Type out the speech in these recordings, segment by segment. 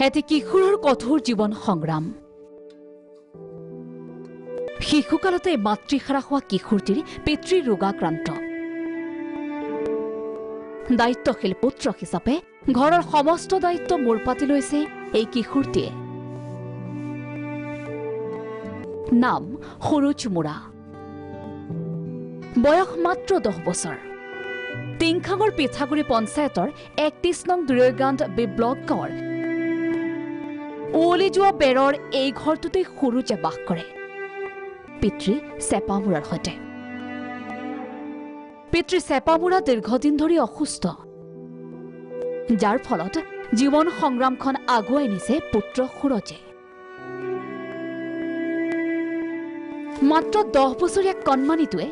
এটি কিশোৰৰ কঠোৰ জীৱন সংগ্ৰাম। শিশুকালতে মাতৃহাৰা হোৱা কিশোৰটিৰ পিতৃ ৰোগাক্ৰান্ত। দায়িত্বশীল পুত্ৰ হিচাপে ঘৰৰ সমস্ত দায়িত্ব মূৰ পাতি লৈছে এই কিশোৰটিয়ে। নাম সুৰুজ মুৰা, বয়স মাত্ৰ 10 বছৰ। টিংখাঙৰ পিঠাগুৰি পঞ্চায়তৰ 31 নং দুৰৈগাঁও বি ব্লক গাঁৱৰ উৱলি যোৱা বেৰৰ এই ঘৰটোতে সুৰুজে বাস কৰে পিতৃ চেপা মুৰাৰ সৈতে। পিতৃ চেপা মুৰা দীৰ্ঘদিন ধৰি অসুস্থ, যাৰ ফলত জীৱন সংগ্ৰামখন আগুৱাই নিছে পুত্ৰ সুৰজে। মাত্ৰ 10 বছৰীয়া কণমানিটোৱে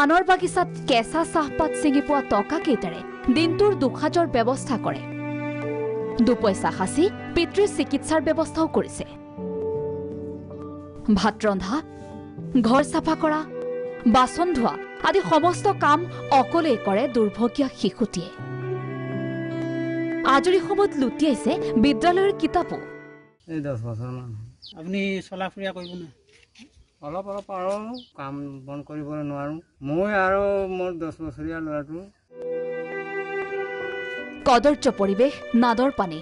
আনৰ বাগিচাত কেঁচা চাহপাত ছিঙি পোৱা টকা কেইটাৰে দিনটোৰ দুসাজৰ ব্যৱস্থা কৰে। দুপইচা সাঁচি পিতৃৰ চিকিৎসাৰ ব্যৱস্থাও কৰিছে। ভাত ৰন্ধা, ঘৰ চাফা কৰা, বাচন ধোৱা আদি সমস্ত কাম অকলেই কৰে দুৰ্ভগীয়া শিশুটিয়ে। আজৰি সময়ত লুটিয়াইছে বিদ্যালয়ৰ কিতাপো। 10 বছৰমান আপুনি চলা ফুৰা কৰিব না? অলপ পাৰোঁ, কাম বন কৰিবলৈ নোৱাৰোঁ। মই আৰু মোৰ 10 বছৰীয়া ল'ৰাটো। কদৰ্য পৰিৱেশ, নাদৰ পানী,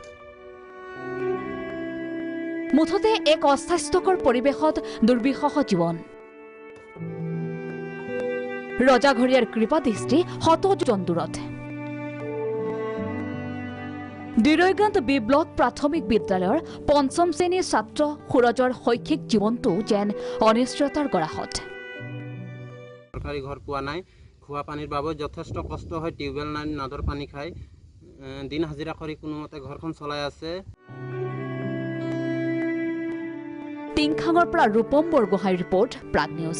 মুঠতে এক অস্বাস্থ্যকৰ পৰিৱেশত দুৰ্বিষহ জীৱন। ৰজাঘৰীয়াৰ কৃপাদৃষ্টি শতজন দূৰত। দুৰৈগাঁও বি ব্লক প্ৰাথমিক বিদ্যালয়ৰ 5ম শ্ৰেণীৰ ছাত্ৰ সুৰজৰ শৈক্ষিক জীৱনটো যেন অনিশ্চয়তাৰ গৰাহত। চৰকাৰী ঘৰ পোৱা নাই, খোৱা পানীৰ বাবে যথেষ্ট কষ্ট হয়। টিউবৱেল নাই, নাদৰ পানী খাই দিন হাজিৰা কৰি কোনোমতে ঘৰখন চলাই আছে। টিংখাঙৰ পৰা ৰূপম বৰগোহাঁইৰ ৰিপৰ্ট, প্ৰাগ নিউজ।